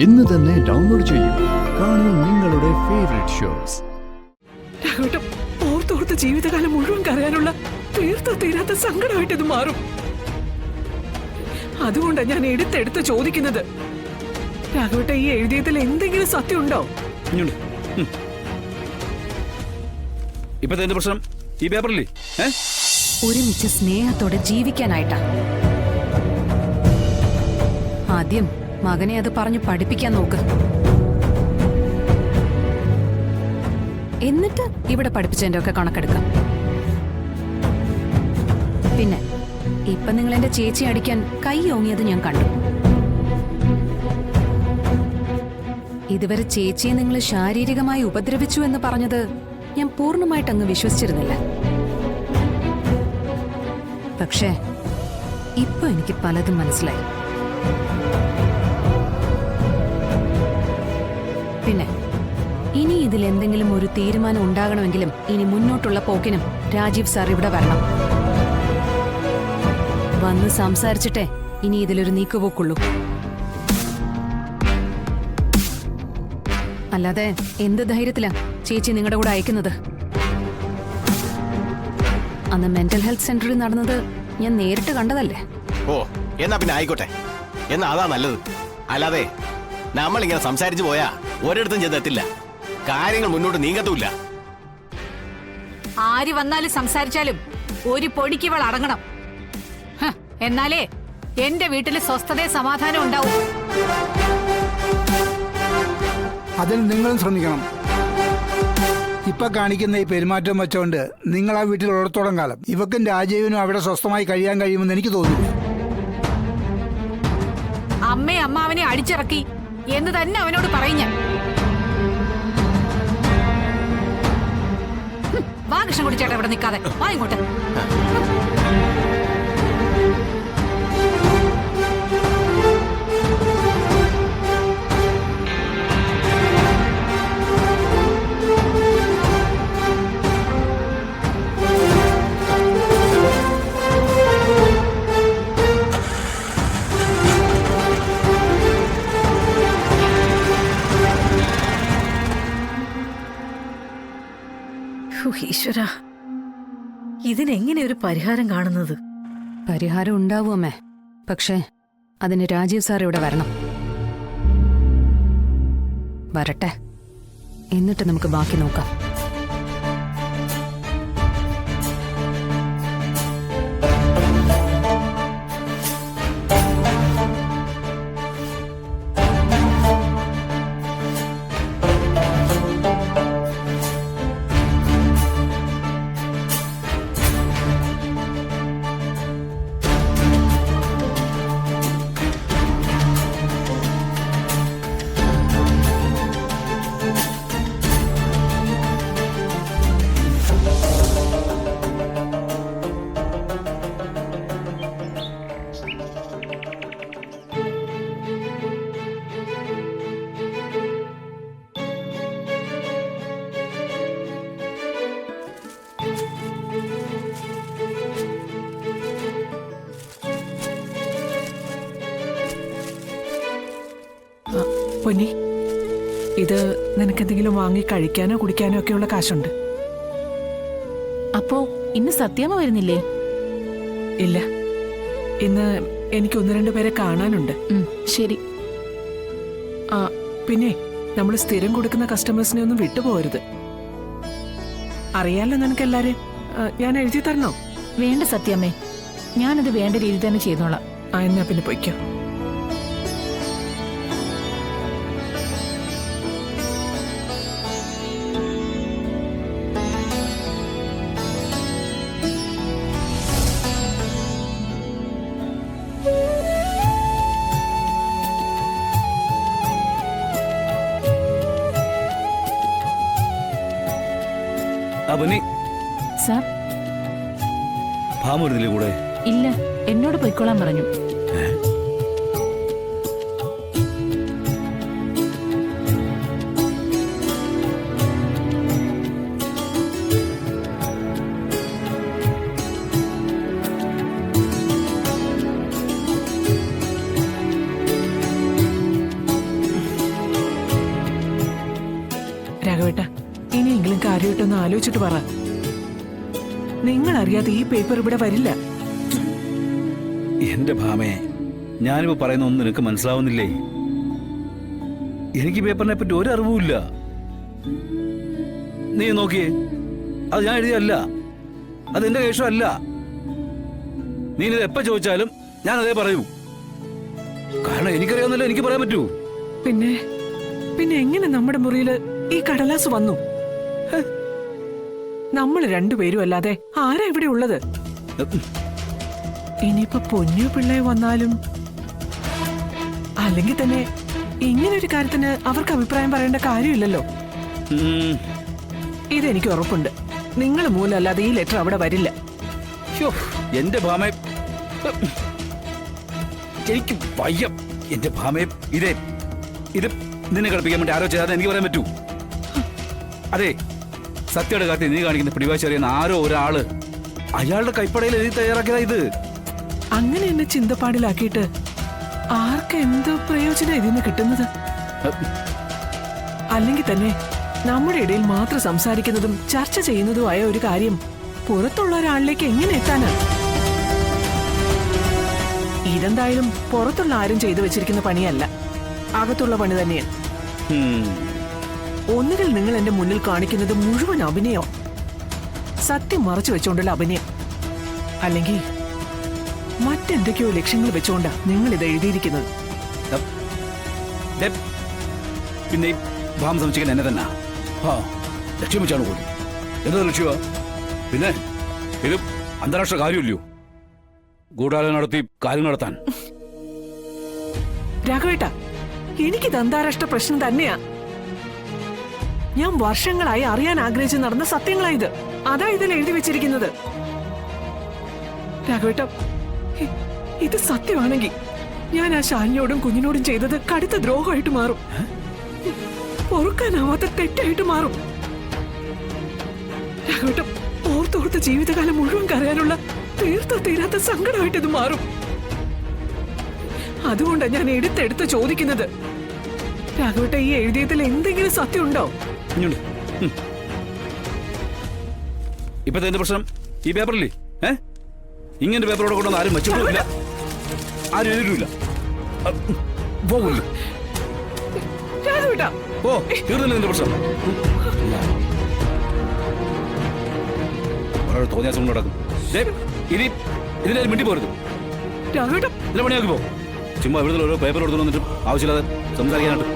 ഇന്ന് തന്നെ ഡൗൺലോഡ് ചെയ്യൂ. കാണൂ നിങ്ങളുടെ ഫേവറേറ്റ് ഷോസ്. ഓർത്തോർത്ത് ജീവിതകാലം മുഴുവൻ കരയാനുള്ള തീരാത്ത സങ്കടമായിട്ട് ഇത് മാറും. അതുകൊണ്ടാണ് ഞാൻ എടുത്തെടുത്ത് ചോദിക്കുന്നത്. രാഘവട്ട, ഈ എഴുതിയതിൽ എന്തെങ്കിലും സത്യം ഉണ്ടോ? ഇപ്പത്തെ പ്രശ്നം ഈ പേപ്പറില്ലേ? ഒരുമിച്ച് സ്നേഹത്തോടെ ജീവിക്കാനായിട്ടാ. ആദ്യം മകനെ അത് പറഞ്ഞു പഠിപ്പിക്കാൻ നോക്ക്. എന്നിട്ട് ഇവിടെ പഠിപ്പിച്ചതിന്റെ ഒക്കെ കണക്കെടുക്കാം. പിന്നെ ഇപ്പൊ നിങ്ങൾ എന്റെ ചേച്ചി അടിക്കാൻ കൈ ഓങ്ങിയത് ഞാൻ കണ്ടു. ഇതുവരെ ചേച്ചിയെ നിങ്ങൾ ശാരീരികമായി ഉപദ്രവിച്ചു എന്ന് പറഞ്ഞത് ഞാൻ പൂർണ്ണമായിട്ട് അങ്ങ് വിശ്വസിച്ചിരുന്നില്ല. പക്ഷേ ഇപ്പൊ എനിക്ക് പലതും മനസ്സിലായി. പിന്നെ ഇനി ഇതിൽ എന്തെങ്കിലും ഒരു തീരുമാനം ഉണ്ടാകണമെങ്കിലും ഇനി മുന്നോട്ടുള്ള പോക്കിനും രാജീവ് സാർ ഇവിടെ വരണം. വന്ന് സംസാരിച്ചിട്ടേ ഇനി ഇതിലൊരു നീക്കുപോക്കുള്ളൂ. അല്ലാതെ എന്ത് ധൈര്യത്തിലാ ചേച്ചി നിങ്ങളുടെ കൂടെ അയക്കുന്നത്? അന്ന് മെന്റൽ ഹെൽത്ത് സെന്ററിൽ നടന്നത് ഞാൻ നേരിട്ട് കണ്ടതല്ലേ. ഓ, എന്നാ പിന്നെ ആയിക്കോട്ടെ. എന്നാ അതാ നല്ലത്. അല്ലാതെ നമ്മളിങ്ങനെ സംസാരിച്ചു പോയാ ഒരിടത്തും ചെന്നെത്തില്ല. കാര്യങ്ങൾ മുന്നോട്ട് നീങ്ങത്തുമില്ല. ആര് വന്നാലും സംസാരിച്ചാലും ഒരു പൊടിക്ക് ഇവൾ അടങ്ങണം. എന്നാലേ എന്റെ വീട്ടില് സ്വസ്ഥതയും സമാധാനം ഉണ്ടാവും. അതിന് നിങ്ങളും ശ്രമിക്കണം. ഇപ്പൊ കാണിക്കുന്ന ഈ പെരുമാറ്റം വെച്ചോണ്ട് നിങ്ങൾ ആ വീട്ടിൽ ഉള്ളത്തോളം കാലം ഇവക്കും രാജീവിനും അവിടെ സ്വസ്ഥമായി കഴിയാൻ കഴിയുമെന്ന് എനിക്ക് തോന്നുന്നു. അമ്മയെ അമ്മാവനെ അടിച്ചിറക്കി എന്ന് തന്നെ അവനോട് പറയും ഞാൻ. വാ കൃഷ്ണൻകുട്ടി ചേട്ടാ, ഇവിടെ നിൽക്കാതെ വാ ഇങ്ങോട്ട്. ഈശ്വര, ഇതിനെങ്ങനെ ഒരു പരിഹാരം കാണുന്നത്? പരിഹാരം ഉണ്ടാവും അമ്മേ. പക്ഷേ അതിന് രാജീവ് സാർ ഇവിടെ വരണം. വരട്ടെ, എന്നിട്ട് നമുക്ക് ബാക്കി നോക്കാം. പൊന്നി, ഇത് നിനക്കെന്തെങ്കിലും വാങ്ങി കഴിക്കാനോ കുടിക്കാനോ ഒക്കെയുള്ള കാശുണ്ട്. അപ്പോ ഇന്ന് സത്യാമ്മ വരുന്നില്ലേ? ഇല്ല, ഇന്ന് എനിക്ക് 1-2 പേരെ കാണാനുണ്ട്. ശരി. ആ, പിന്നെ നമ്മൾ സ്ഥിരം കൊടുക്കുന്ന കസ്റ്റമേഴ്സിനെ ഒന്നും വിട്ടുപോകരുത്. അറിയാലോ നിനക്കെല്ലാരെയും. ഞാൻ എഴുതി തരണോ? വേണ്ട സത്യാമ്മേ, ഞാനത് വേണ്ട രീതി തന്നെ ചെയ്തോളാം. എന്നാ പിന്നെ പൊയ്ക്കോ. സാർ, ഭാമൊരുന്നില്ലേ കൂടെ? ഇല്ല, എന്നോട് പൊയ്ക്കോളാൻ പറഞ്ഞു. കാര്യമായിട്ടൊന്ന് ആലോചിച്ചിട്ട് പറ. നിങ്ങൾ അറിയാതെ ഈ പേപ്പർ ഇവിടെ വരില്ല. എന്റെ ഭാമേ, ഞാനിപ്പോ പറയുന്ന ഒന്നും നിനക്ക് മനസ്സിലാവുന്നില്ലേ? എനിക്ക് പേപ്പറിനെ പറ്റി ഒരു അറിവുമില്ല. നീ നോക്കിയേ, അത് ഞാൻ എഴുതിയല്ല, അത് എന്റെ കേശമല്ല. നീ ഇത് എപ്പോ ചോദിച്ചാലും ഞാൻ അതേ പറയൂ. കാരണം എനിക്കറിയാവുന്നല്ലോ, എനിക്ക് പറയാൻ പറ്റൂ. പിന്നെ പിന്നെ എങ്ങനെ നമ്മുടെ മുറിയില് ഈ കടലാസ് വന്നു? നമ്മൾ രണ്ടുപേരും അല്ലാതെ ആരാ ഇവിടെ ഉള്ളത്? ഇനിയിപ്പോ പൊന്നു പിള്ളേ വന്നാലും, അല്ലെങ്കിൽ തന്നെ ഇങ്ങനെ ഒരു കാര്യത്തിന് അവർക്ക് അഭിപ്രായം പറയേണ്ട കാര്യമില്ലല്ലോ. ഇതെനിക്ക് ഉറപ്പുണ്ട്, നിങ്ങൾ മൂലമല്ലാതെ ഈ ലെറ്റർ അവിടെ വരില്ല. എന്റെ ഭാമേ, എനിക്ക് വയ്യ. എന്റെ ഭാമേ, ഇത് നിന്നെ കളിപ്പിക്കാൻ വേണ്ടി ആരോ ചെയ്യാതെ എനിക്ക് പറയാൻ പറ്റൂ. അതെ, സത്യയുടെ കാര്യത്തിൽ നീ കാണിക്കുന്ന പിടിവാശി അറിയുന്ന ആരോ ഒരാള് അയാളുടെ കൈപ്പടയിൽ എഴുതി തയ്യാറാക്കിയതാ ഇത്. അങ്ങനെ എന്നെ ചിന്തപ്പാടിലാക്കിയിട്ട് ആർക്ക് എന്ത് പ്രയോജനം ഇതിന്ന് കിട്ടുന്നത്? അല്ലെങ്കിൽ തന്നെ നമ്മുടെ ഇടയിൽ മാത്രം സംസാരിക്കുന്നതും ചർച്ച ചെയ്യുന്നതുമായ ഒരു കാര്യം പുറത്തുള്ള ഒരാളിലേക്ക് എങ്ങനെ എത്താനാ? ഇതെന്തായാലും പുറത്തുള്ള ആരും ചെയ്തു വെച്ചിരിക്കുന്ന പണിയല്ല, അകത്തുള്ള പണി തന്നെയാണ്. ഒന്നുകിൽ നിങ്ങൾ എന്റെ മുന്നിൽ കാണിക്കുന്നത് മുഴുവൻ അഭിനയോ, സത്യം മറച്ചു വെച്ചുകൊണ്ടുള്ള അഭിനയം, അല്ലെങ്കിൽ മറ്റെന്തൊക്കെയോ ലക്ഷ്യങ്ങൾ വെച്ചുകൊണ്ടാ നിങ്ങൾ ഇത് എഴുതിയിരിക്കുന്നത്. പിന്നെ ഭാമ സംശയിക്കാൻ എന്നെ തന്നെ ലക്ഷ്യം വെച്ചാണ് പോലും. എന്താ ലക്ഷ്യമാ? പിന്നെ ഇത് അന്താരാഷ്ട്ര കാര്യമില്ലയോ, ഗൂഢാലോചന നടത്തി കാര്യം നടത്താൻ? രാഘവേട്ട, എനിക്കിത് അന്താരാഷ്ട്ര പ്രശ്നം തന്നെയാ. ഞാൻ വർഷങ്ങളായി അറിയാൻ ആഗ്രഹിച്ച് നടന്ന സത്യങ്ങളായത്, അതാ ഇതിൽ എഴുതി വെച്ചിരിക്കുന്നത്. രാഘവേട്ട, ഇത് സത്യമാണെങ്കിൽ ഞാൻ ആ ശാലിനിയോടും കുഞ്ഞിനോടും ചെയ്തത് കടുത്ത ദ്രോഹമായിട്ട് മാറും, പൊറുക്കാനാവാത്ത തെറ്റായിട്ട് മാറും. രാഘവേട്ട, ഓർത്തോർത്ത് ജീവിതകാലം മുഴുവൻ കരയാനുള്ള തീർത്ത തീരാത്ത സങ്കടമായിട്ട് ഇത് മാറും. അതുകൊണ്ടാണ് ഞാൻ എടുത്തെടുത്ത് ചോദിക്കുന്നത്, രാഘവേട്ട, ഈ എഴുതിയതിൽ എന്തെങ്കിലും സത്യമുണ്ടോ? ഇപ്പത്തെ എന്ത് പ്രശ്നം? ഈ പേപ്പറില്ലേ? ഇങ്ങനെ പേപ്പറോടെ കൊണ്ടൊന്നും ആരും വെച്ചിട്ടില്ല, ആരും എഴുതിയിട്ടില്ല. പോകില്ല, രാഘവേട്ട, ഓ തീർന്നില്ല നിന്റെ പ്രശ്നം. തോന്നിയ കൊണ്ട് നടക്കും. ഇനി ഇതിനാരും മിണ്ടി പോരുത്. രാഘവേട്ട, ഇതിനെ പണിയാക്കി പോ. ചുമ്മാ ഇവിടുത്തെ ഓരോ പേപ്പർ കൊടുത്തു വന്നിട്ട് ആവശ്യമില്ലാതെ സംസാരിക്കാനായിട്ട്.